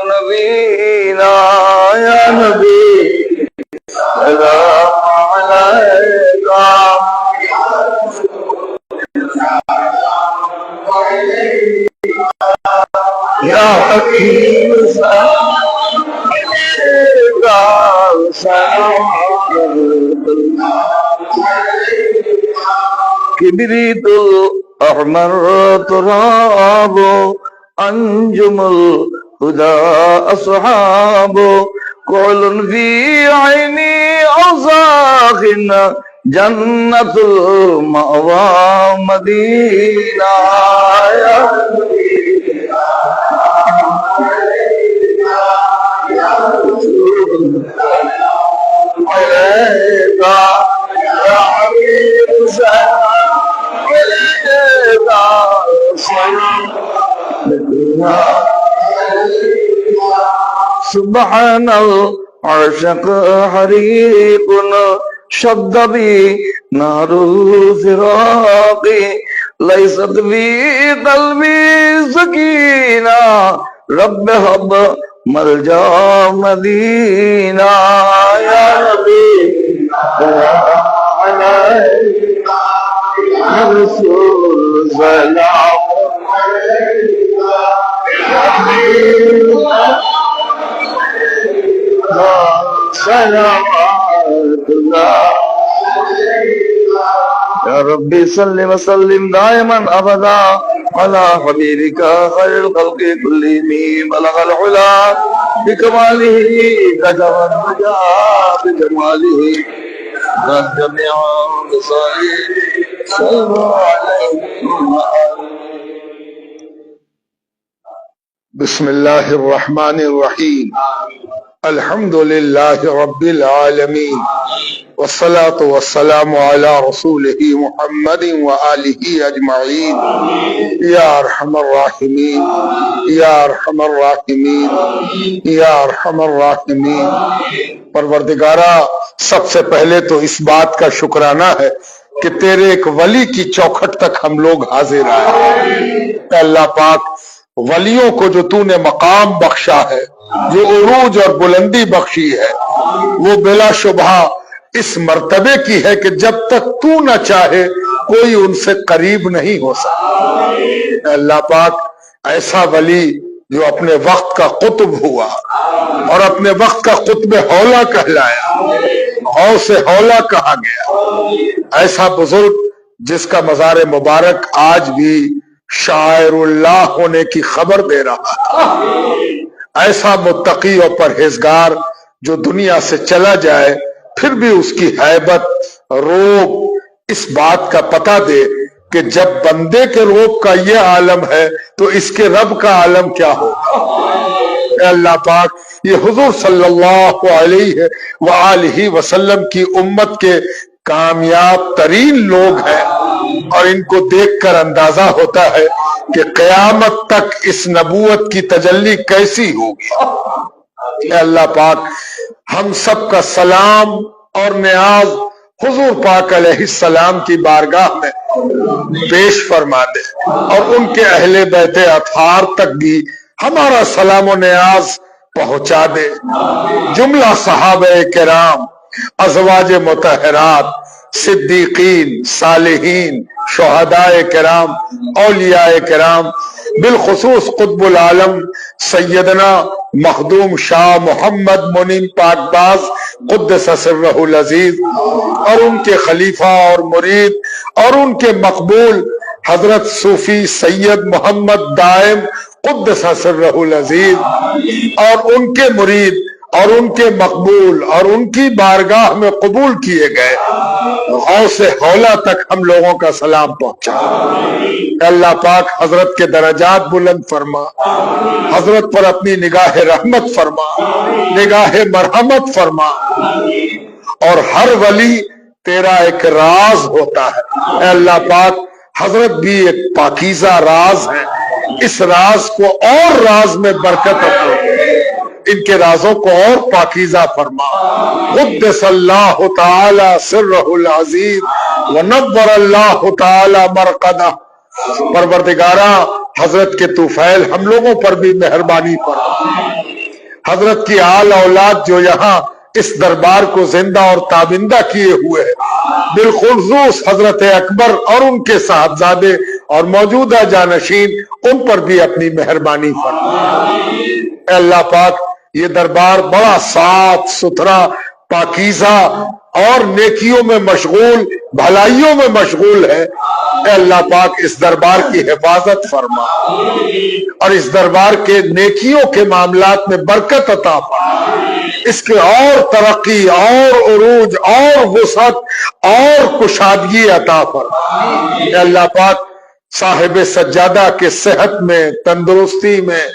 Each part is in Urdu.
نبینا یا نبی سلام علیکہ یا حکیم سلام کبریت الاحمر تراب انجم الہدى اصحاب قول فی عینی اوزاخ جنت المأوى مدینہ یا سبحان العشق حریق شد بی نار الفراق لیست فی قلبی سکینہ رب حب ملجا مدینہ یا نبی یا رسول سلام یا ربی صلی وسلم دائما ابدا على حبیبک خیر الخلق کلهم بلغ العلا بکمالہ کشف الدجا بجمالہ جميع بصائر صلوا علیہ بسم اللہ الرحمن الرحیم الحمد للہ رب العالمین والصلاة والسلام علی رسولہ محمد وآلہ اجمعین یا ارحم الراحمین یا ارحم الراحمین یا ارحم الراحمین پروردگارہ سب سے پہلے تو اس بات کا شکرانہ ہے کہ تیرے ایک ولی کی چوکھٹ تک ہم لوگ حاضر آئے۔ اے اللہ پاک ولیوں کو جو تو نے مقام بخشا ہے، جو عروج اور بلندی بخشی ہے، وہ بلا شبہ اس مرتبے کی ہے کہ جب تک تو نہ چاہے کوئی ان سے قریب نہیں ہو سکتا۔ اے اللہ پاک ایسا ولی جو اپنے وقت کا قطب ہوا اور اپنے وقت کا قطب حولا کہلایا، غوث حولا کہا گیا، ایسا بزرگ جس کا مزار مبارک آج بھی شاعر اللہ ہونے کی خبر دے رہا ہے، ایسا متقی اور پرہیزگار جو دنیا سے چلا جائے پھر بھی اس کی ہیبت روب اس بات کا پتہ دے کہ جب بندے کے روب کا یہ عالم ہے تو اس کے رب کا عالم کیا ہوگا۔ اے اللہ پاک یہ حضور صلی اللہ علیہ وآلہ وسلم کی امت کے کامیاب ترین لوگ ہیں، اور ان کو دیکھ کر اندازہ ہوتا ہے کہ قیامت تک اس نبوت کی تجلی کیسی ہوگی۔ اے اللہ پاک ہم سب کا سلام اور نیاز حضور پاک علیہ السلام کی بارگاہ میں پیش فرما دے، اور ان کے اہل بیت اطہار تک بھی ہمارا سلام و نیاز پہنچا دے۔ جملہ صحابہ کرام، ازواج مطہرات، صدیقین، صالحین، شہداء کرام، اولیاء کرام، بالخصوص قطب العالم سیدنا مخدوم شاہ محمد منیم پاکباز قدس سرہ العزیز، اور ان کے خلیفہ اور مرید اور ان کے مقبول حضرت صوفی سید محمد دائم قدس سرہ العزیز، اور ان کے مرید اور ان کے مقبول اور ان کی بارگاہ میں قبول کیے گئے غوث حولا تک ہم لوگوں کا سلام پہنچا۔ اللہ پاک حضرت کے درجات بلند فرما، حضرت پر اپنی نگاہ رحمت فرما، نگاہ مرحمت فرما، اور ہر ولی تیرا ایک راز ہوتا ہے۔ اے اللہ پاک حضرت بھی ایک پاکیزہ راز ہے، اس راز کو اور راز میں برکت عطا، ان کے رازوں کو اور پاکیزہ فرما۔ قدس اللہ تعالی سرہ العزیز ونور اللہ تعالی مرقدہ۔ پروردگارہ حضرت کے طفیل ہم لوگوں پر بھی مہربانی فرما، حضرت کی آل اولاد جو یہاں اس دربار کو زندہ اور تابندہ کیے ہوئے ہیں، بالخصوص حضرت اکبر اور ان کے صاحبزادے اور موجودہ جانشین، ان پر بھی اپنی مہربانی فرما۔ اے اللہ پاک، یہ دربار بڑا صاف ستھرا، پاکیزہ اور نیکیوں میں مشغول، بھلائیوں میں مشغول ہے۔ اے اللہ پاک، اس دربار کی حفاظت فرما اور اس دربار کے نیکیوں کے معاملات میں برکت عطا فرما، اس کے اور ترقی اور عروج اور وسعت اور کشادگی عطا فرما۔ اے اللہ پاک، صاحب سجادہ کے صحت میں، تندرستی میں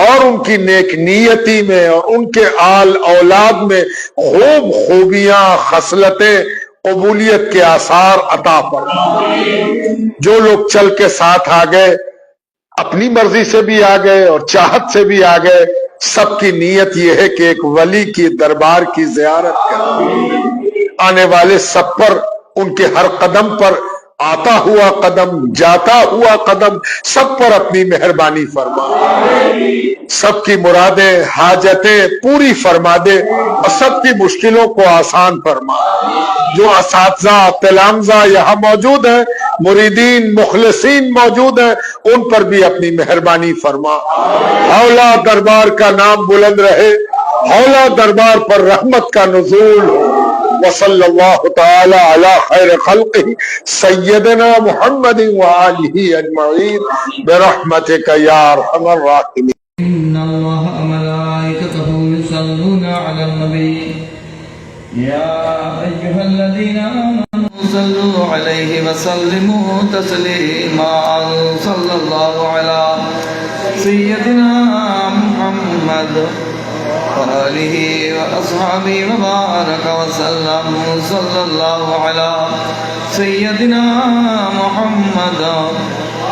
اور ان کی نیک نیتی میں اور ان کے آل اولاد میں خوب خوبیاں، خصلتیں، قبولیت کے آثار عطا فرما۔ جو لوگ چل کے ساتھ آ گئے، اپنی مرضی سے بھی آ گئے اور چاہت سے بھی آ گئے، سب کی نیت یہ ہے کہ ایک ولی کی دربار کی زیارت کریں۔ آنے والے سب پر، ان کے ہر قدم پر، آتا ہوا قدم، جاتا ہوا قدم، سب پر اپنی مہربانی فرما، سب کی مرادیں، حاجتیں پوری فرما دے اور سب کی مشکلوں کو آسان فرما۔ جو اساتذہ، تلامذہ یہاں موجود ہیں، مریدین، مخلصین موجود ہیں، ان پر بھی اپنی مہربانی فرما۔ حوالہ دربار کا نام بلند رہے، حوالہ دربار پر رحمت کا نزول ہو۔ وصلی اللہ تعالی علی خیر خلقہ سیدنا محمد وآلہ اجمعین برحمتک یا ارحم الراحمین۔ إن الله وملائكته يصلون على النبي يا أيها الذين آمنوا صلوا عليه وسلموا تسليما صلى الله على سيدنا محمد وآله وأصحابه وبارك وسلم صلى الله على سيدنا محمد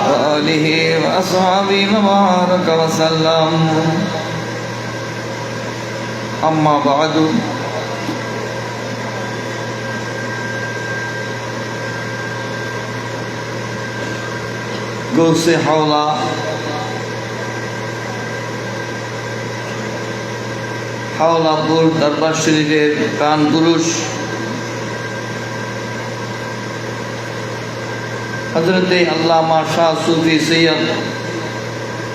وآله وأصحابه وبارك وسلم أما بعد گوس حولا حولا پور دربار شریفের প্রাণ পুরুষ حضرت علامہ شاہ صوفی سید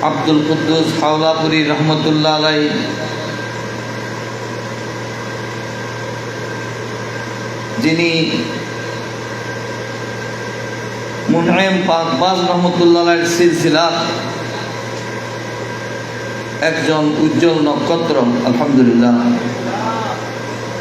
عبد القدوس حولاپوری رحمۃ اللہ علیہ যিনি মুনঈম পাকবাজ রহমতুল্লাহ আলাইহির সিলসিলার একজন উজ্জ্বল নক্ষত্র। আলহামদুলিল্লাহ,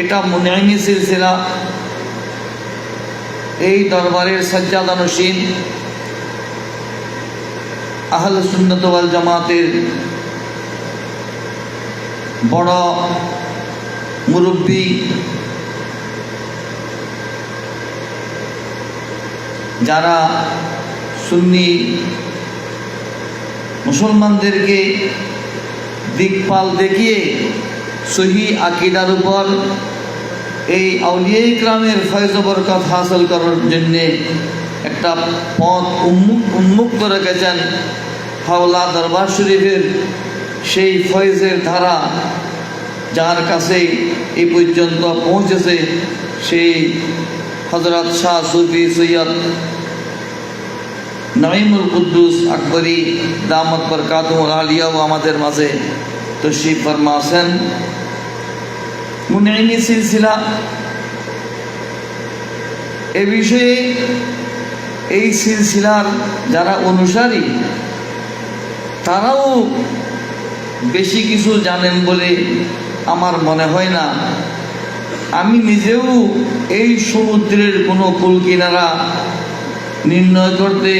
এটা মুনঈমি সিলসিলা। এই দরবারের সাজ্জাদানশীন আহলে সুন্নাত ওয়াল জামাতের বড় মুরব্বী, যারা সুন্নি মুসলমানদেরকে দিকপাল দেখিয়ে সহি আকীদার উপর এই আউলিয়া ইকরামের ফয়জ বরকত হাসিল করার জন্য একটা পথ উন্মুক্ত রেখেছেন। হাওলা দরবার শরীফের সেই ফয়জের ধারা যার কাছে এই পর্যন্ত পৌঁছেছে, সেই হযরত শাহ সুফি সৈয়দ নাঈমুল কুদ্দুস আকবরী দামাত বরকাতুহুল আলিয়াও আমাদের মাঝে তশরিফ ফরমা আছেন। মুনঈমি সিলসিলা এ বিষয়ে এই সিলসিলার যারা অনুসারী তারাও বেশি কিছু জানেন বলে আমার মনে হয় না। আমি নিজেও এই সমুদ্রের কোনো কুল কিনারা নির্ণয় করতে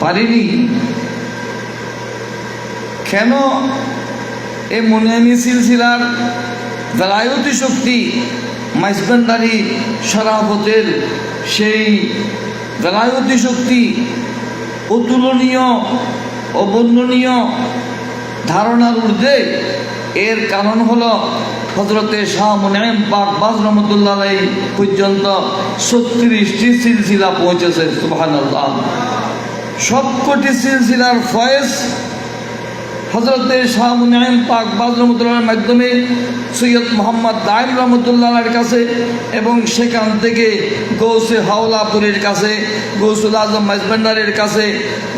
পারিনি। কেন এই মুনঈমি সিলসিলার বেলায়তি শক্তি, মাইজবান্ডারি শরাফতের সেই বেলায়তি শক্তি অতুলনীয়, অবর্ণনীয়, ধারণার ঊর্ধ্বে। এর কারণ হলো হযরতে শাহ মুনঈম পাক বাজ রহমাতুল্লাহ আলাইহি পর্যন্ত 36টি সিলসিলা পৌঁছেছে। সুবহানাল্লাহ। সবকটি সিলসিলার ফয়েজ হযরতে শাহ মুনঈম পাক বাজ রহমাতুল্লাহর মাধ্যমে সৈয়দ মোহাম্মদ দাইম রহমতুল্লাহর কাছে এবং সেখান থেকে গৌসে হাওলাপুরের কাছে, গৌসুল আজম মাইজবান্ডারের কাছে,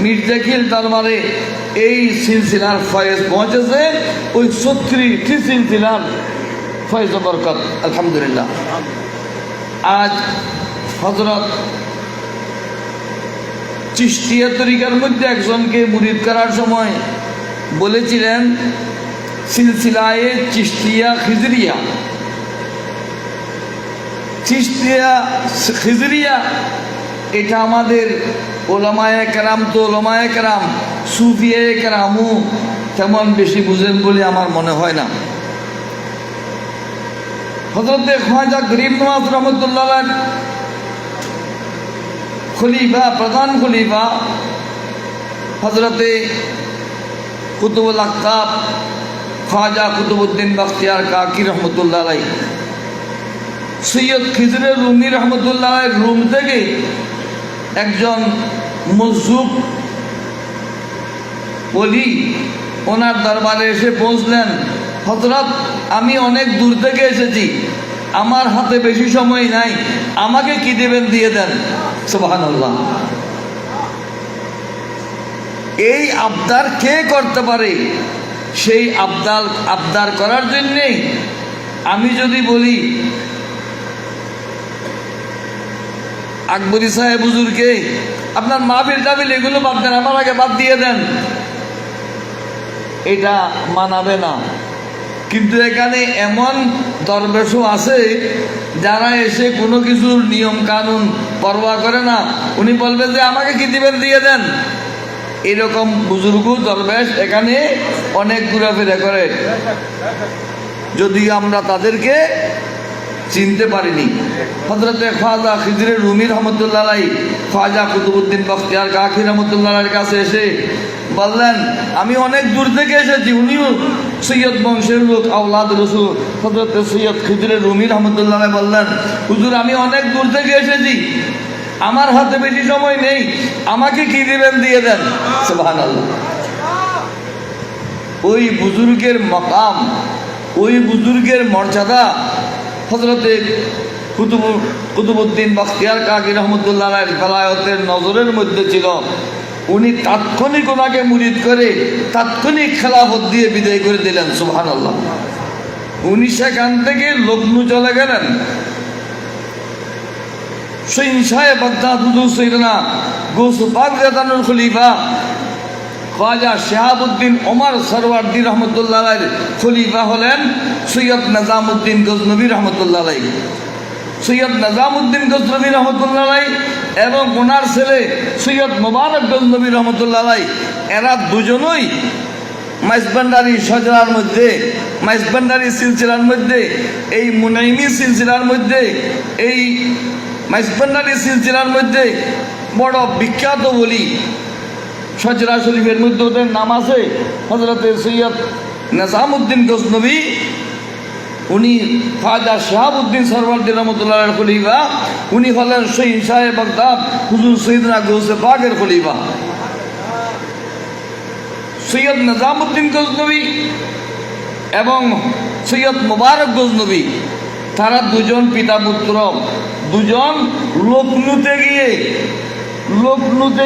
মির্জাকিল দরবারে এই সিলসিলার ফয়েজ পৌঁছেছে। ওই 36টি সিলসিলার ফয়েজ বরকত আলহামদুলিল্লাহ। আজ হযরত চিশতিয়া তরিকার মধ্যে একজনকে মুরিদ করার সময় বলেছিলেন সিলসিলায়ে চিশতিয়া খিজরিয়া। চিশতিয়া খিজরিয়া এটা আমাদের ওলামায়ে কেরাম, তো ওলামায়ে কেরাম সুফিয়ে কেরামও তেমন বেশি বুঝেন বলে আমার মনে হয় না। হযরতে খাজা গরিব নওয়াজ রহমতুল্লাহ খলিফা, প্রধান খলিফা হযরতে কুতুবুল আকতাব খাজা কুতুবউদ্দিন বখতিয়ার কাকি রহমতুল্লাহ আলাইহি সৈয়দ খিজরে রুমি রহমতুল্লাহ রুম থেকে একজন মজজুব ওলি ওনার দরবারে এসে পৌঁছলেন। হযরত, আমি অনেক দূর থেকে এসেছি, আমার হাতে বেশি সময় নাই, আমাকে কি দেবেন দিয়ে দেন। সুবহানাল্লাহ। এই আবদার কে করতে পারে? সেই আবদার করার জন্যেই আমি যদি বলি আকবরী সাহেব হুজুরকে আপনার মাহফিল টাফিল এগুলো বাদ দেন, আমার আগে বাদ দিয়ে দেন, এটা মানাবে না। কিন্তু এখানে এমন দরবেশও আছে যারা এসে কোনো কিছুর নিয়ম কানুন পরোয়া করে না, উনি বলবে যে আমাকে কি দিবেন দিয়ে দেন। এরকম বুজুর্গ দরবেশ এখানে অনেক ঘোরাফেরা করে, যদি আমরা তাদেরকে চিনতে পারিনি। হযরতে খাজা খিজরে রুমি রহমতুল্লাহ আলাইহি খাজা কুতুবউদ্দিন বখতিয়ার কাকি রহমতুল্লাহর কাছে এসে বললেন, আমি অনেক দূর থেকে এসেছি। উনিও সৈয়দ বংশের লোক, আওলাদ রসুল। হযরতে সৈয়দ খিজরে রুমি রহমতুল্লাহ আলাইহি বললেন, হুজুর আমি অনেক দূর থেকে এসেছি, আমার হাতে বেশি সময় নেই, আমাকে কি দিবেন দিয়ে দেন। সুবহানাল্লাহ। ওই বুজুর্গের মাকাম, ওই বুজুর্গের মর্যাদা হযরতে কুতুবউদ্দিন বখতিয়ার কাকি রহমতুল্লাহ আলাইহির বেলায়েতের নজরের মধ্যে ছিল। উনি তাৎক্ষণিক ওনাকে মুরিদ করে তাৎক্ষণিক খেলাফত দিয়ে বিদায় করে দিলেন। সুবহানাল্লাহ। উনি সেখান থেকে লখনউ চলে গেলেন। শহীনশাহে বাগদাদ হুজুর সৈয়দনা গৌস পাক রাদানুল খলিফা খ্বাজা শিহাবুদ্দিন ওমর সরওয়ার্দী রহমতুল্লাহ আলাইহির খলিফা হলেন সৈয়দ নিজামুদ্দিন গজনবী রহমতুল্লাহ আলাইহি। সৈয়দ নিজামুদ্দিন গজনবী রহমতুল্লাহ আলাইহি এবং ওনার ছেলে সৈয়দ মোবারক গজনবী রহমতুল্লাহ আলাইহি, এরা দুজনই মাইজভান্ডারি সজরার মধ্যে, মাইজভান্ডারি সিলসিলার মধ্যে, এই মুনাইমি সিলসিলার মধ্যে, এই মাইজভান্ডারি সিলসিলার মধ্যে বড় বিখ্যাত বলি। সজরা শরীফের মধ্যে ওদের নাম আছে হযরতে সৈয়দ নিজামুদ্দিন গজনবী, উনি খ্বাজা শিহাবুদ্দিন সরওয়ার্দী রহমতুল্লাহ আলাইহির খলিফা, উনি হলেন শহীদ শাহে বাগদাদ হুজুর সৈয়দনা গৌসে পাকের খলিফা। সৈয়দ নিজামুদ্দিন গজনবী এবং সৈয়দ মোবারক গজনবী, তারা দুজন পিতা পুত্র, দুজন লখনউতে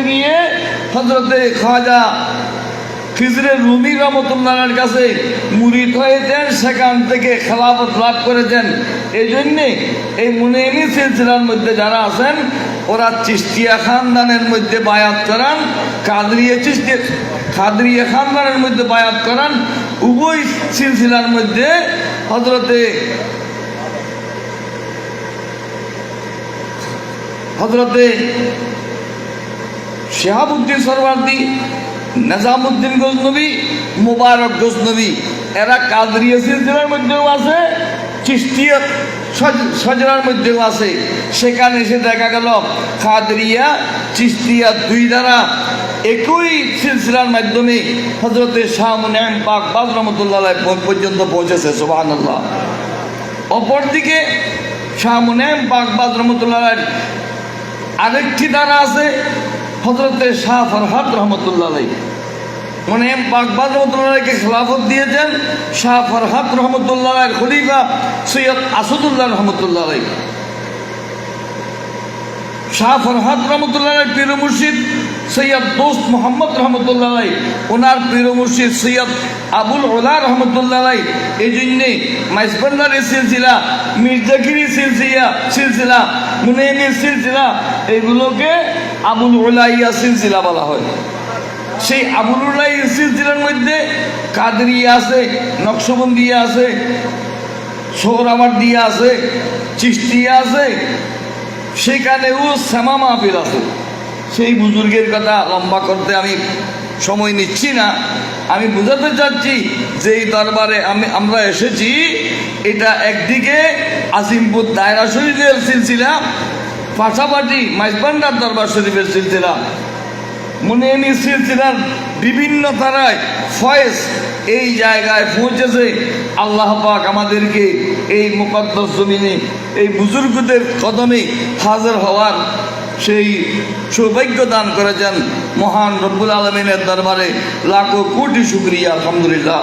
গিয়ে হযরতে খ্বাজা খিজরে রুমি রহমতুল্লাহর কাছে মুরিদ হয়েছেন, সেখান থেকে খেলাফত লাভ করেছেন। এই জন্যে এই মুনাইমি সিলসিলার মধ্যে যারা আছেন ওরা চিশতিয়া খানদানের মধ্যে বায়াত করান, কাদরিয়া খানদানের মধ্যে বায়াত করান। উভয় সিলসিলার মধ্যে হযরতে শিহাবুদ্দিন সরওয়ার্দী, নিজামুদ্দিন গজনবী, মোবারক গজনবী, এরা কাদরিয়া সিলসিলার মধ্যেও আছে, চিশতিয়া সজরার মধ্যেও আছে। সেখানে এসে দেখা গেল কাদরিয়া চিশতিয়া দুই দ্বারা একই সিলসিলার মাধ্যমে হযরতে শাহ মুনাইম পাক বাজ রহমতুল্লাহ আলাইহি পর্যন্ত পৌঁছেছে। সুবহানাল্লাহ। অপরদিকে শাহ মুনাইম পাক বাজ রহমতুল্লাহ আলাইহির আরেকটি দ্বারা আছে হযরতে শাহ ফরহাদ রহমতুল্লাহ আলাইহি। মুনাইম পাক বাজ রহমতুল্লাহ আলাইহিকে খেলাফত দিয়েছেন শাহ ফরহাদ রহমতুল্লাহ আলাইহির খলিফা সৈয়দ আসাদুল্লাহ রহমতুল্লাহ আলাইহি। শাহ ফরহাদ রহমতুল্লাহ আলাইহির পীর মুর্শিদ সৈয়দ দোস্ত মোহাম্মদ রহমতুল্লাহ আলাইহি, ওনার পীর মুর্শিদ সৈয়দ আবুল উলা রহমতুল্লাহ আলাইহি। এই জন্যে মাইজভান্ডারি সিলসিলা, মির্জাগিরি সিলসিলা, মুনাইমি সিলসিলা, এগুলোকে আবুল উলাইয়া সিলসিলা বলা হয়। সেই আবুল উলাইয়া সিলসিলার মধ্যে কাদরিয়া আছে, নকশবন্দিয়া আছে, সোহরাওয়ার্দিয়া আছে, চিশতিয়া আছে, সেখানেও শ্যামা মাহফিল আছে। সেই বুজুর্গের কথা লম্বা করতে আমি সময় নিচ্ছি না। আমি বোঝাতে চাচ্ছি যে এই দরবারে আমরা এসেছি, এটা একদিকে আজিমপুর দায়রা শরীফের সিলসিলা, পাশাপাশি মাইজভান্ডার দরবার শরীফের সিলসিলা, মুনাইমি সিলসিলার বিভিন্ন ধারায় ফয়েজ এই জায়গায় পৌঁছেছে। আল্লাহ পাক আমাদেরকে এই মুকদ্দাস জমিনে এই বুজুর্গদের কদমে হাজির হওয়ার সেই সৌভাগ্য দান করেছেন। মহান রব্বুল আলমিনের দরবারে লাখো কোটি শুকরিয়া, আলহামদুলিল্লাহ।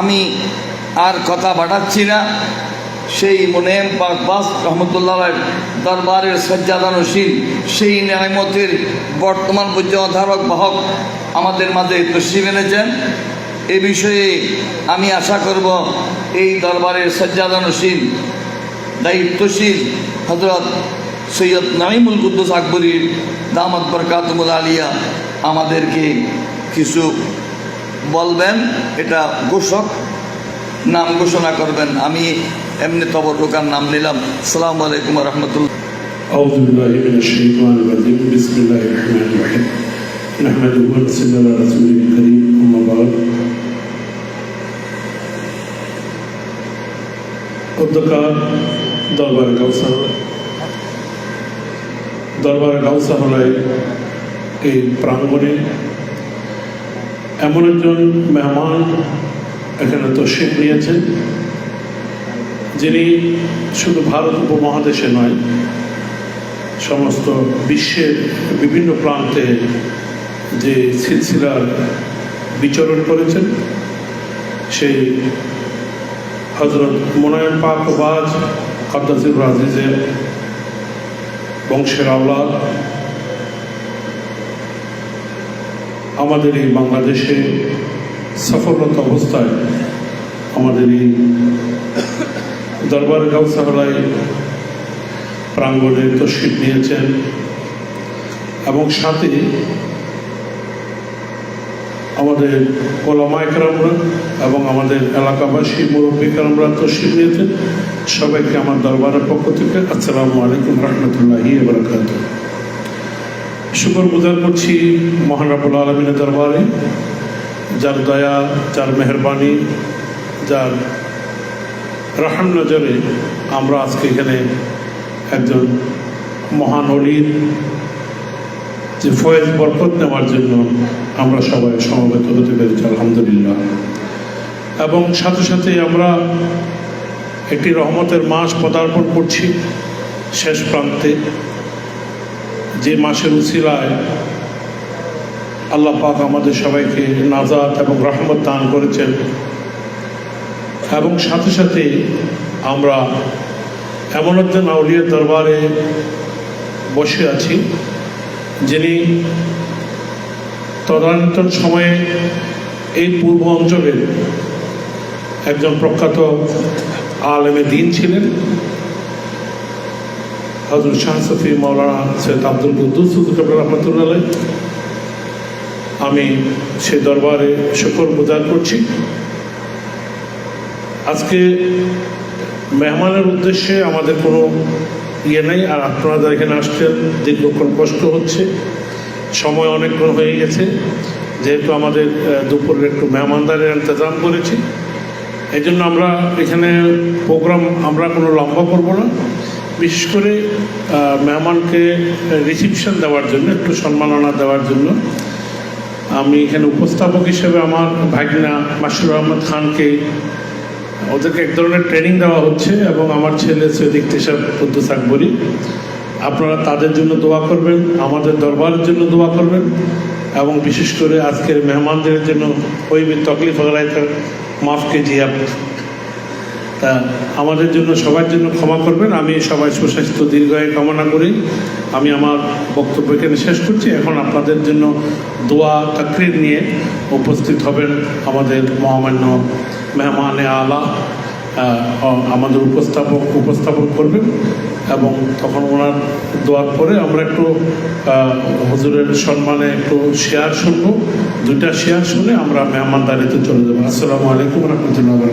আমি আর কথা বাড়াচ্ছি না। সেই মুনাইম পাক বাজ রহমতুল্লাহ আলাইহির দরবারের সজ্জাদানশীল, সেই নেয়ামতের বর্তমান পর্যন্ত ধারক বাহক আমাদের মাঝে তশরিফ এনেছেন। এ বিষয়ে আমি আশা করব এই দরবারের সজ্জাদানশীল, দায়িত্বশীল হযরত সৈয়দ নাঈমুল কুদ্দুস আকবরী দামাত বরকাতুহুল আলিয়া আমাদেরকে কিছু বলবেন। এটা ঘোষক নাম ঘোষণা করবেন। আমি এমনি তবরুকার নাম নিলাম। আসসালামু আলাইকুম ওয়া রাহমাতুল্লাহ। أعوذ بالله من الشيطان الرجيم بسم الله الرحمن الرحيم نحمده ونصلي على رسوله الكريم أما بعد অধ্যকার দরবার গাউসাহলায় এই প্রাঙ্গণে এমন একজন মেহমান এখানে তশরিফ নিয়েছেন, যিনি শুধু ভারত উপমহাদেশে নয়, সমস্ত বিশ্বের বিভিন্ন প্রান্তে যে সিলসিলার বিচরণ করেছেন, সেই হযরত মুনাইম পাক বাজ কাদ্দাসির আজিজের বংশের আওলাদ আমাদের এই বাংলাদেশে সফররত অবস্থায় আমাদের এই দরবার গাউসাহলায় প্রাঙ্গণে তশরিফ নিয়েছেন এবং সাথে আমাদের ওলামায়ে কেরামরা এবং আমাদের এলাকাবাসী মুরব্বী কেরামরা তশরিফ নিয়েছেন, সবাইকে আমার দরবারের পক্ষ থেকে আসসালামু আলাইকুম রহমতুল্লাহি ওয়া বারাকাতুহু। শুকর গুজার করছি মহান রব্বুল আলামিনের দরবারে, যার দয়া, যার মেহরবানি, যার রহম নজরে আমরা আজকে এখানে একজন মহান ওলির যে ফয়েজ বরকত নেওয়ার জন্য আমরা সবাই সমবেত হতে পেরেছি, আলহামদুলিল্লাহ। এবং সাথে সাথে আমরা একটি রহমতের মাস পদার্পণ করছি শেষ প্রান্তে, যে মাসের উসিলায় আল্লাহ পাক আমাদের সবাইকে নাজাত এবং রহমত দান করেছেন। এবং সাথে সাথে আমরা এমন একজন আউলিয়ার দরবারে বসে আছি যিনি তদানীন্তন সময়ে এই পূর্ব অঞ্চলের একজন প্রখ্যাত আলেমে দ্বীন ছিলেন, হযরত শাহ শফি মাওলানা সৈয়দ আব্দুল কুদ্দুস রহমাতুল্লাহ আলাইহ। আমি সে দরবারে শুকর গুজার করছি। আজকে মেহমানের উদ্দেশ্যে আমাদের কোনো নেই, আর আপনারা এখানে আসছেন দীর্ঘক্ষণ কষ্ট হচ্ছে, সময় অনেকক্ষণ হয়ে গেছে, যেহেতু আমাদের দুপুরের একটু মেহমানদারের ইন্তজাম করেছি, এই জন্য আমরা এখানে প্রোগ্রাম আমরা কোনো লম্বা করব না। বিশেষ করে মেহমানকে রিসিপশন দেওয়ার জন্য, একটু সম্মাননা দেওয়ার জন্য আমি এখানে উপস্থাপক হিসেবে আমার ভাগিনা মাসুর আহমদ খানকে, ওদেরকে এক ধরনের ট্রেনিং দেওয়া হচ্ছে, এবং আমার ছেলে সৈয়দ ইকতিসাব কুদ্দুস আকবরী। আপনারা তাদের জন্য দোয়া করবেন, আমাদের দরবারের জন্য দোয়া করবেন, এবং বিশেষ করে আজকের মেহমানদের জন্য ওই তকলিফ আগাইতে মাফ কেজিয়ে তা আমাদের জন্য সবার জন্য ক্ষমা করবেন। আমি সবাই সুস্বাস্থ্য দীর্ঘায়ু কামনা করি আমি আমার বক্তব্য এখানে শেষ করছি। এখন আপনাদের জন্য দোয়া তাকরীর নিয়ে উপস্থিত হবেন আমাদের মহামান্য মেহমানে আলা, আমাদের উপস্থাপন করবেন, এবং তখন ওনার দোয়ার পরে আমরা একটু হুজুরের সম্মানে একটু শেয়ার শুনবো, দুইটা শেয়ার শুনে আমরা মেহমানদারিতে চলে যাবো। আসসালামু আলাইকুম রহমতুল্লাহ।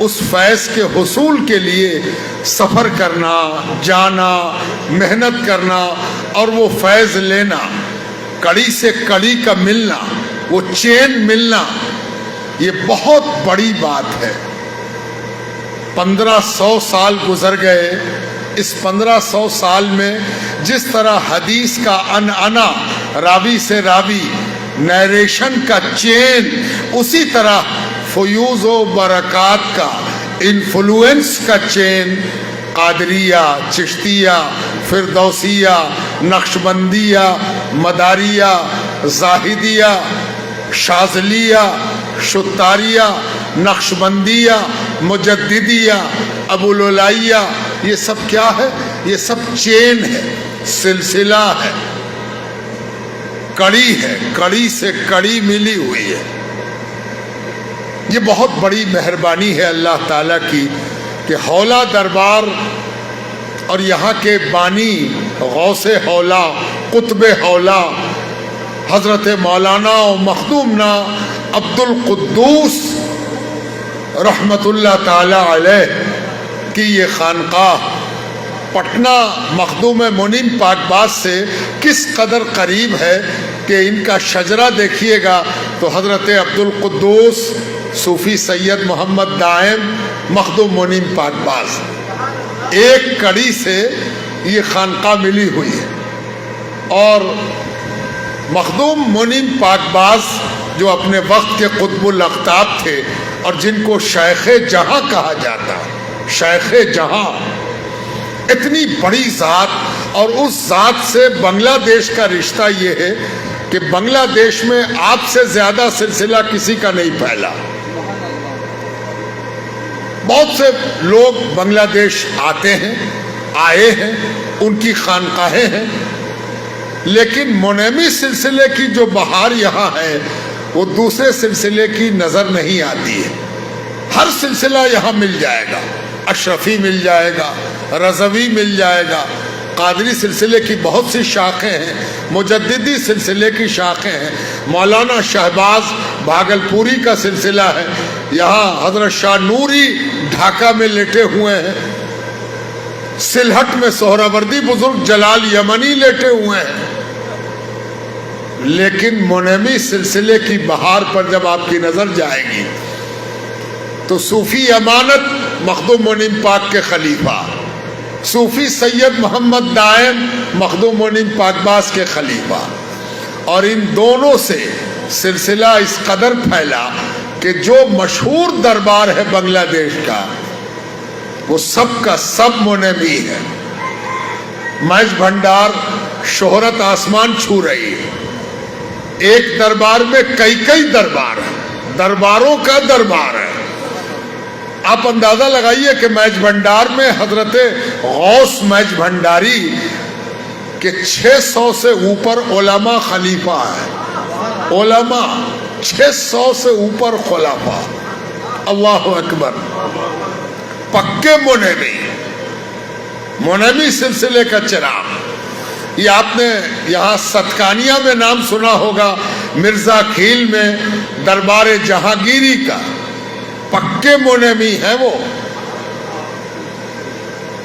اس فیض کے حصول کے لیے سفر کرنا، جانا، محنت کرنا اور وہ فیض لینا، کڑی سے کڑی کا ملنا، وہ چین ملنا، یہ بہت بڑی بات ہے۔ 1500 سال گزر گئے، اس 1500 سال میں جس طرح حدیث کا انعنا، راوی سے راوی، نیریشن کا چین، اسی طرح فیوز و برکات کا، انفلوئنس کا چین، قادریہ، چشتیہ، فردوسیہ، نقشبندیہ، مداریہ، زاہدیہ، شاذلیہ، شتاریہ، نقشبندیہ، مجددیہ، ابوالعلائیہ، یہ سب کیا ہے؟ یہ سب چین ہے، سلسلہ ہے، کڑی ہے، کڑی سے کڑی ملی ہوئی ہے۔ یہ بہت بڑی مہربانی ہے اللہ تعالیٰ کی کہ حولا دربار اور یہاں کے بانی غوث حولا، قطب حولا، حضرت مولانا و مخدومنا عبد القدوس رحمت اللہ تعالیٰ علیہ کی یہ خانقاہ پٹنہ مخدوم منیم پاکباز سے کس قدر قریب ہے کہ ان کا شجرہ دیکھیے گا تو حضرت عبد القدوس صوفی سید محمد دائم مخدوم منیم پاکباز، ایک کڑی سے یہ خانقاہ ملی ہوئی ہے۔ اور مخدوم منیم پاکباز جو اپنے وقت کے قطب الاقطاب تھے اور جن کو شیخ جہاں کہا جاتا، شیخ جہاں، اتنی بڑی ذات، اور اس ذات سے بنگلہ دیش کا رشتہ یہ ہے کہ بنگلہ دیش میں آپ سے زیادہ سلسلہ کسی کا نہیں پھیلا۔ بہت سے لوگ بنگلہ دیش آتے ہیں، آئے ہیں، ان کی خانقاہیں ہیں، لیکن منیمی سلسلے کی جو بہار یہاں ہے وہ دوسرے سلسلے کی نظر نہیں آتی ہے۔ ہر سلسلہ یہاں مل جائے گا، اشرفی مل جائے گا، رضوی مل جائے گا، قادری سلسلے کی بہت سی شاخیں ہیں، مجددی سلسلے کی شاخیں ہیں، مولانا شہباز بھاگلپوری کا سلسلہ ہے، یہاں حضرت شاہ نوری ڈھاکہ میں لیٹے ہوئے ہیں، سلہٹ میں سہروردی بزرگ جلال یمنی لیٹے ہوئے ہیں۔ لیکن منیمی سلسلے کی بہار پر جب آپ کی نظر جائے گی تو صوفی امانت مخدوم منیم پاک کے خلیفہ، صوفی سید محمد دائم مخدوم منیم پاکباز کے خلیفہ، اور ان دونوں سے سلسلہ اس قدر پھیلا کہ جو مشہور دربار ہے بنگلہ دیش کا وہ سب کا سب منیمی ہے۔ مہج بھنڈار شہرت آسمان چھو رہی ہے، ایک دربار میں کئی دربار ہیں، درباروں کا دربار ہے۔ آپ اندازہ لگائیے کہ مہج بھنڈار میں حضرت غوث مہج بھنڈاری کے 600 سے اوپر علماء خلیفہ ہیں، علماء 600 سے اوپر خلافہ، اللہ اکبر، پکے منیمی سلسلے کا چراغ۔ یہ آپ نے یہاں ستکانیہ میں نام سنا ہوگا، مرزا کھیل میں دربار جہانگیری کا، پکے منیمی ہے وہ۔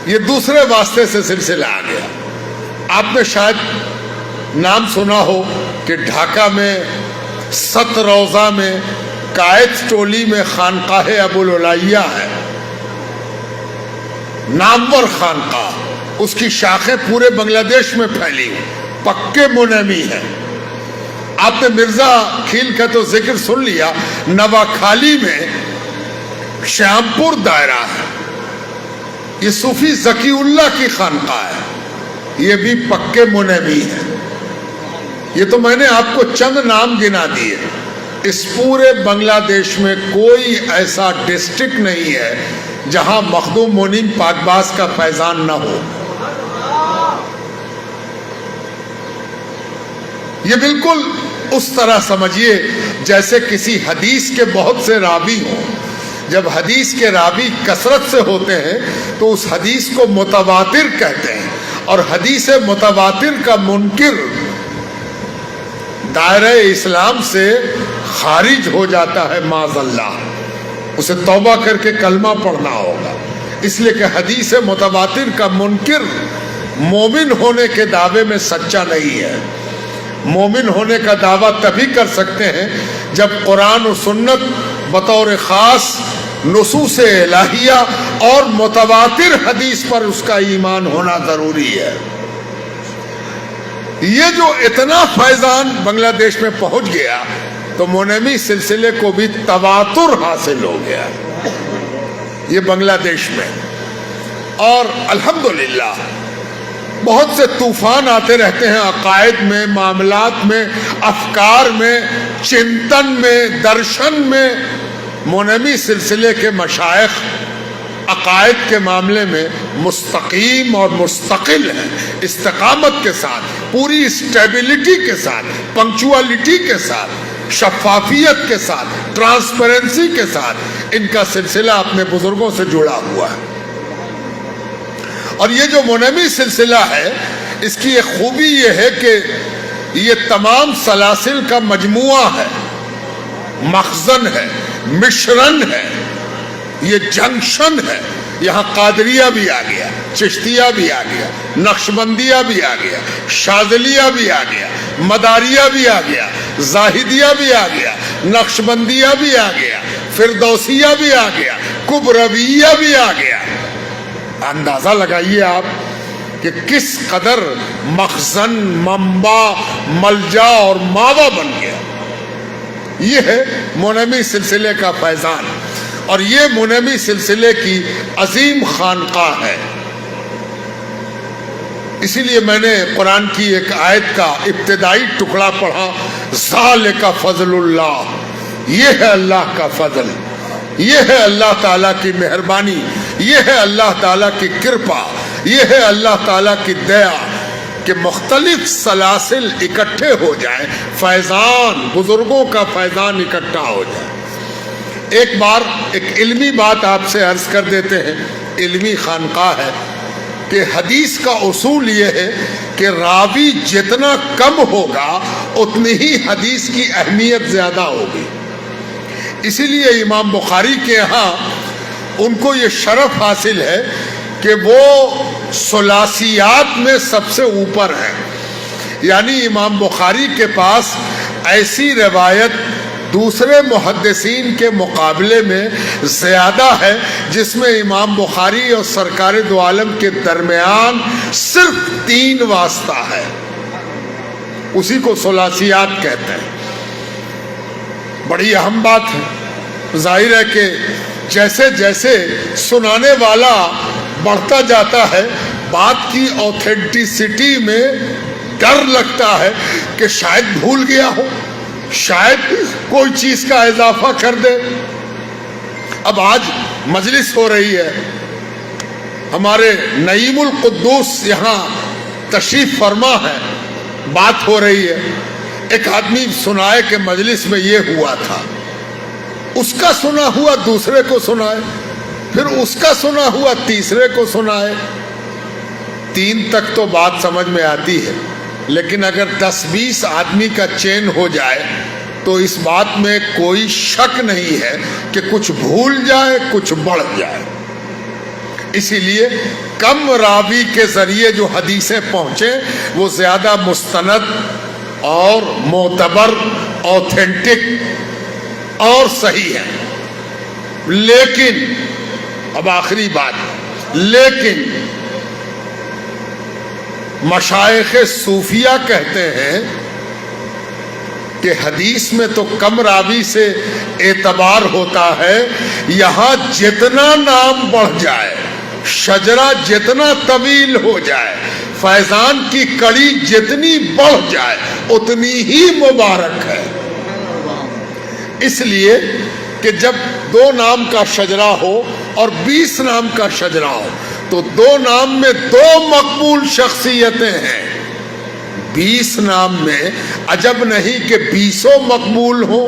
یہ دوسرے واسطے سے سلسلہ آ گیا۔ آپ نے شاید نام سنا ہو کہ ڈھاکہ میں ست روضہ میں قائد ٹولی میں خانقاہ ابوالعلائیہ ہے، نامور خانقاہ، اس کی شاخیں پورے بنگلہ دیش میں پھیلی ہوئی، پکے منیمی ہے۔ آپ نے مرزا کھیل کا تو ذکر سن لیا، نواکھالی میں شیام پور دائرہ ہے، یہ صوفی ذکی اللہ کی خانقاہ ہے، یہ بھی پکے منیمی ہے۔ یہ تو میں نے آپ کو چند نام گنا دیے، اس پورے بنگلہ دیش میں کوئی ایسا ڈسٹرکٹ نہیں ہے جہاں مخدوم منیم پاکباز کا فیضان نہ ہو۔ یہ بالکل اس طرح سمجھیے جیسے کسی حدیث کے بہت سے راوی ہوں، جب حدیث کے راوی کثرت سے ہوتے ہیں تو اس حدیث کو متواتر کہتے ہیں، اور حدیث متواتر کا منکر دائرہ اسلام سے خارج ہو جاتا ہے معاذ اللہ۔ اسے توبہ کر کے کلمہ پڑھنا ہوگا، اس لیے کہ حدیث متواتر کا منکر مومن ہونے کے دعوے میں سچا نہیں ہے۔ مومن ہونے کا دعویٰ تبھی کر سکتے ہیں جب قرآن و سنت بطور خاص نصوص الہیہ اور متواتر حدیث پر اس کا ایمان ہونا ضروری ہے۔ یہ جو اتنا فیضان بنگلہ دیش میں پہنچ گیا تو مونمی سلسلے کو بھی تواتر حاصل ہو گیا یہ بنگلہ دیش میں، اور الحمدللہ بہت سے طوفان آتے رہتے ہیں عقائد میں، معاملات میں، افکار میں، چنتن میں، درشن میں۔ مونمی سلسلے کے مشائخ عقائد کے معاملے میں مستقیم اور مستقل ہیں، استقامت کے ساتھ، پوری اسٹیبلٹی کے ساتھ، پنکچوالٹی کے ساتھ، شفافیت کے ساتھ، ٹرانسپیرنسی کے ساتھ ان کا سلسلہ اپنے بزرگوں سے جڑا ہوا ہے۔ اور یہ جو مونمی سلسلہ ہے اس کی ایک خوبی یہ ہے کہ یہ تمام سلاسل کا مجموعہ ہے، مخزن ہے، مشرن ہے، یہ جنکشن ہے۔ یہاں قادریہ بھی آ گیا، چشتیہ بھی آ گیا، نقشبندیہ بھی آ گیا، شاذلیہ بھی آ گیا، مداریہ بھی آ گیا، زاہدیہ بھی آ گیا، نقشبندیہ بھی آ گیا، فردوسیہ بھی آ گیا، کبرویہ بھی آ گیا۔ اندازہ لگائیے آپ کہ کس قدر مخزن، منبع، ملجا اور ماوا بن گیا۔ یہ ہے مونمی سلسلے کا فیضان، اور یہ مونمی سلسلے کی عظیم خانقاہ ہے۔ اسی لیے میں نے قرآن کی ایک آیت کا ابتدائی ٹکڑا پڑھا، ذالک فضل اللہ، یہ ہے اللہ کا فضل، یہ ہے اللہ تعالیٰ کی مہربانی، یہ ہے اللہ تعالیٰ کی کرپا، یہ ہے اللہ تعالیٰ کی دیا کہ مختلف سلاسل اکٹھے ہو جائیں، فیضان، بزرگوں کا فیضان اکٹھا ہو جائے۔ ایک بار ایک علمی بات آپ سے عرض کر دیتے ہیں، علمی خانقاہ ہے کہ حدیث کا اصول یہ ہے کہ راوی جتنا کم ہوگا اتنی ہی حدیث کی اہمیت زیادہ ہوگی۔ اسی لیے امام بخاری کے ہاں ان کو یہ شرف حاصل ہے کہ وہ ثلاثیات میں سب سے اوپر ہیں، یعنی امام بخاری کے پاس ایسی روایت دوسرے محدثین کے مقابلے میں زیادہ ہے جس میں امام بخاری اور سرکار دو عالم کے درمیان صرف 3 واسطہ ہے، اسی کو ثلاثیات کہتے ہیں۔ بڑی اہم بات ہے۔ ظاہر ہے کہ جیسے جیسے سنانے والا بڑھتا جاتا ہے بات کی اوتھینٹسٹی میں ڈر لگتا ہے کہ شاید بھول گیا ہو، شاید کوئی چیز کا اضافہ کر دے۔ اب آج مجلس ہو رہی ہے، ہمارے نعیم القدوس یہاں تشریف فرما ہے، بات ہو رہی ہے، ایک آدمی سنائے کہ مجلس میں یہ ہوا تھا، اس کا سنا ہوا دوسرے کو سنائے، پھر اس کا سنا ہوا تیسرے کو سنائے۔ 3 تک تو بات سمجھ میں آتی ہے، لیکن اگر 10-20 آدمی کا چین ہو جائے تو اس بات میں کوئی شک نہیں ہے کہ کچھ بھول جائے، کچھ بڑھ جائے۔ اسی لیے کم راوی کے ذریعے جو حدیثیں پہنچے وہ زیادہ مستند اور معتبر، اوتھینٹک اور صحیح ہے۔ لیکن اب آخری بات، لیکن مشائخ صوفیہ کہتے ہیں کہ حدیث میں تو کم راوی سے اعتبار ہوتا ہے، یہاں جتنا نام بڑھ جائے، شجرہ جتنا طویل ہو جائے، فیضان کی کڑی جتنی بڑھ جائے اتنی ہی مبارک ہے۔ اس لیے کہ جب 2 نام کا شجرہ ہو اور 20 نام کا شجرہ ہو تو 2 نام میں 2 مقبول شخصیتیں ہیں، 20 نام میں عجب نہیں کہ 20 مقبول ہو.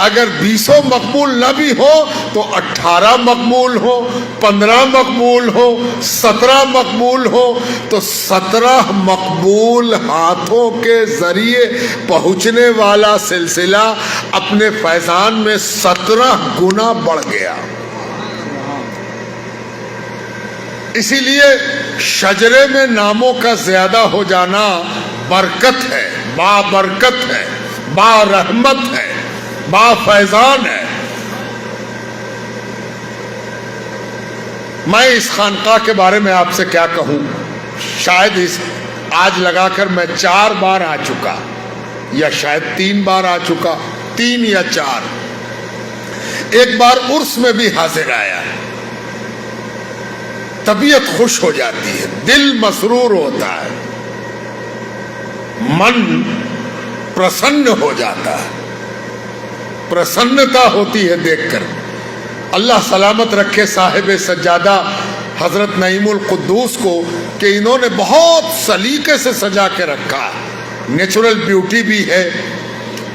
اگر 20 مقبول نہ بھی ہو تو 18 مقبول ہو، 15 مقبول ہو، 17 مقبول ہو، تو 17 مقبول ہاتھوں کے ذریعے پہنچنے والا سلسلہ اپنے فیضان میں 17 گنا بڑھ گیا. اسی لیے شجرے میں ناموں کا زیادہ ہو جانا برکت ہے، با برکت ہے، با رحمت ہے، با فیضان ہے. میں اس خانقاہ کے بارے میں آپ سے کیا کہوں، شاید آج لگا کر میں 4 بار آ چکا، یا شاید 3 بار آ چکا، 3 یا 4. ایک بار عرس میں بھی حاضر آیا. طبیعت خوش ہو جاتی ہے، دل مسرور ہوتا ہے، من پرسن ہو جاتا ہے، پرسنتا ہوتی ہے دیکھ کر. اللہ سلامت رکھے صاحب سجادہ حضرت نعیم القدوس کو کہ انہوں نے بہت سلیقے سے سجا کے رکھا. نیچرل بیوٹی بھی ہے.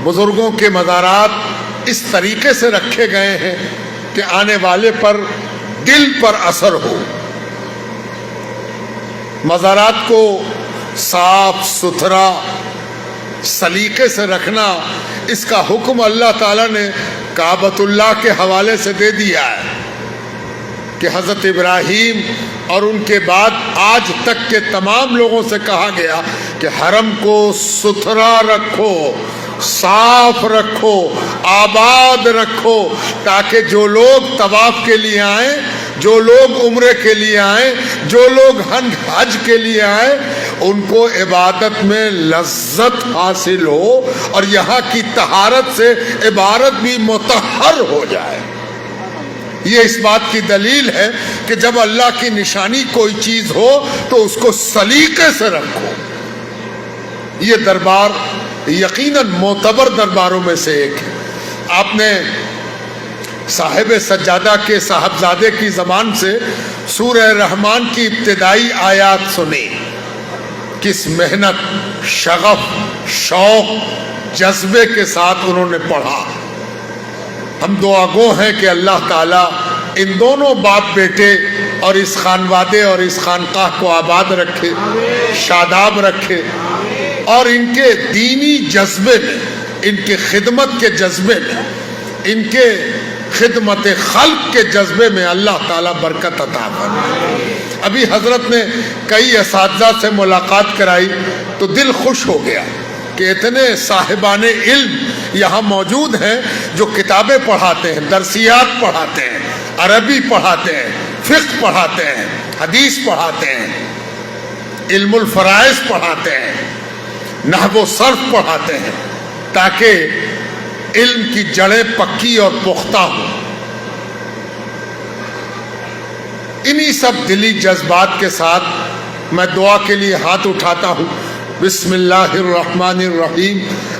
بزرگوں کے مزارات اس طریقے سے رکھے گئے ہیں کہ آنے والے پر دل پر اثر ہو. مزارات کو صاف ستھرا سلیقے سے رکھنا، اس کا حکم اللہ تعالیٰ نے کعبۃ اللہ کے حوالے سے دے دیا ہے کہ حضرت ابراہیم اور ان کے بعد آج تک کے تمام لوگوں سے کہا گیا کہ حرم کو ستھرا رکھو، صاف رکھو، آباد رکھو، تاکہ جو لوگ طواف کے لیے آئیں، جو لوگ عمرے کے لیے آئیں، جو لوگ حج کے لیے آئیں، ان کو عبادت میں لذت حاصل ہو اور یہاں کی طہارت سے عبادت بھی مطہر ہو جائے. یہ اس بات کی دلیل ہے کہ جب اللہ کی نشانی کوئی چیز ہو تو اس کو سلیقے سے رکھو. یہ دربار یقیناً معتبر درباروں میں سے ایک ہے. آپ نے صاحب سجادہ کے صاحبزادے کی زبان سے سورہ رحمان کی ابتدائی آیات سنی. کس محنت، شغف، شوق، جذبے کے ساتھ انہوں نے پڑھا. ہم دعا گو ہیں کہ اللہ تعالیٰ ان دونوں باپ بیٹے اور اس خانوادے اور اس خانقاہ کو آباد رکھے، شاداب رکھے، اور ان کے دینی جذبے میں، ان کے خدمت کے جذبے میں، ان کے خدمت خلق کے جذبے میں اللہ تعالیٰ برکت عطا فرمائے. ابھی حضرت نے کئی اساتذہ سے ملاقات کرائی تو دل خوش ہو گیا کہ اتنے صاحبان علم یہاں موجود ہیں جو کتابیں پڑھاتے ہیں، درسیات پڑھاتے ہیں، عربی پڑھاتے ہیں، فقہ پڑھاتے ہیں، حدیث پڑھاتے ہیں، علم الفرائض پڑھاتے ہیں، نحو و صرف پڑھاتے ہیں، تاکہ علم کی جڑیں پکی اور پختہ ہوں. انہی سب دلی جذبات کے ساتھ میں دعا کے لیے ہاتھ اٹھاتا ہوں. بسم اللہ الرحمن الرحیم.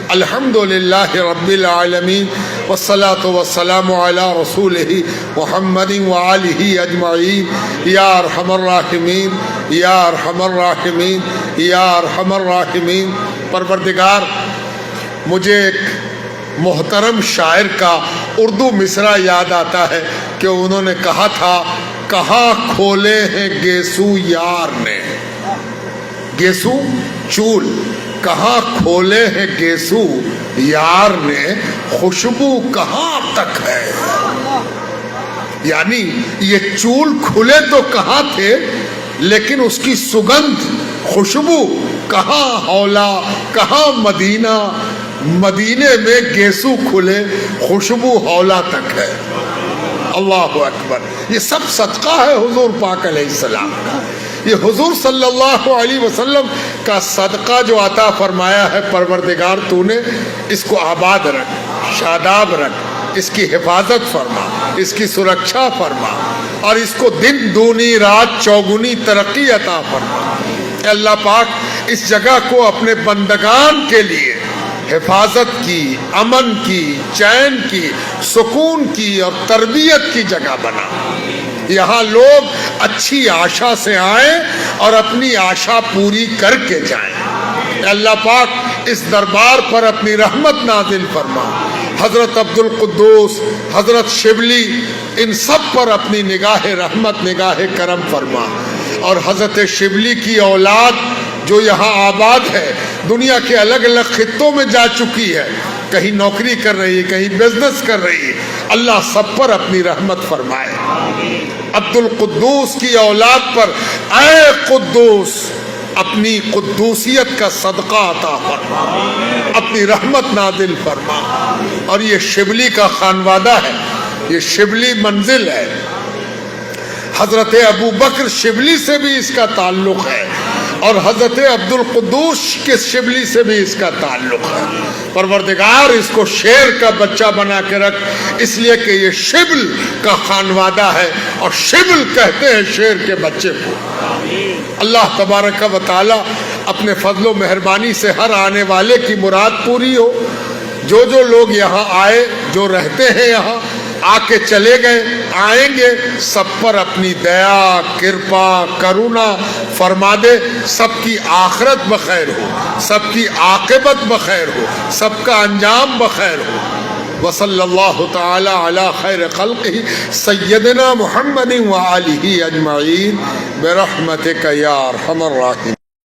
الحمدللہ رب العالمین والصلاة والسلام علی رسولہ محمد وآلہ اجمعین. یا ارحم الراحمین، یا ارحم الراحمین، یا ارحم الراحمین. پروردگار، مجھے ایک محترم شاعر کا اردو مصرع یاد آتا ہے کہ انہوں نے کہا تھا، کہاں کھولے ہیں گیسو یار نے. گیسو چول، کہاں کھولے ہیں گیسو یار نے، خوشبو کہاں تک ہے. یعنی یہ چول کھلے تو کہاں تھے، لیکن اس کی سگندھ، خوشبو کہاں ہولا، کہاں مدینہ. مدینے میں گیسو کھلے، خوشبو ہولا تک ہے. اللہ اکبر. یہ سب صدقہ ہے حضور پاک علیہ السلام کا. یہ حضور صلی اللہ علیہ وسلم کا صدقہ جو عطا فرمایا ہے. پروردگار تو نے اس کو آباد رکھ، شاداب رکھ، اس کی حفاظت فرما، اس کی سرکشا فرما، اور اس کو دن دونی رات چوگنی ترقی عطا فرما. اے اللہ پاک، اس جگہ کو اپنے بندگان کے لیے حفاظت کی، امن کی، چین کی، سکون کی اور تربیت کی جگہ بنا. یہاں لوگ اچھی آشا سے آئیں اور اپنی آشا پوری کر کے جائیں. اے اللہ پاک اس دربار پر اپنی رحمت نازل فرما. حضرت عبد القدوس، حضرت شبلی، ان سب پر اپنی نگاہ رحمت، نگاہ کرم فرما. اور حضرت شبلی کی اولاد جو یہاں آباد ہے، دنیا کے الگ الگ خطوں میں جا چکی ہے، کہیں نوکری کر رہی ہے، کہیں بزنس کر رہی ہے، اللہ سب پر اپنی رحمت فرمائے. عبد القدوس کی اولاد پر اے قدوس اپنی قدوسیت کا صدقہ عطا فرما، اپنی رحمت نازل فرما. اور یہ شبلی کا خانوادہ ہے، یہ شبلی منزل ہے. حضرت ابو بکر شبلی سے بھی اس کا تعلق ہے، اور حضرت عبد القدوس کے شبلی سے بھی اس کا تعلق ہے. پروردگار اس کو شیر کا بچہ بنا کے رکھ، اس لیے کہ یہ شبل کا خانوادہ ہے، اور شبل کہتے ہیں شیر کے بچے کو. اللہ تبارک و تعالی اپنے فضل و مہربانی سے ہر آنے والے کی مراد پوری ہو. جو جو لوگ یہاں آئے، جو رہتے ہیں یہاں، آ کے چلے گئے، آئیں گے، سب پر اپنی دیا، کرپا، کرونا فرما دے. سب کی آخرت بخیر ہو، سب کی عاقبت بخیر ہو، سب کا انجام بخیر ہو. وصلی اللہ تعالی علی خیر خلقہ سیدنا محمد وآلہ اجمعین برحمتک یا ارحم الراحمین.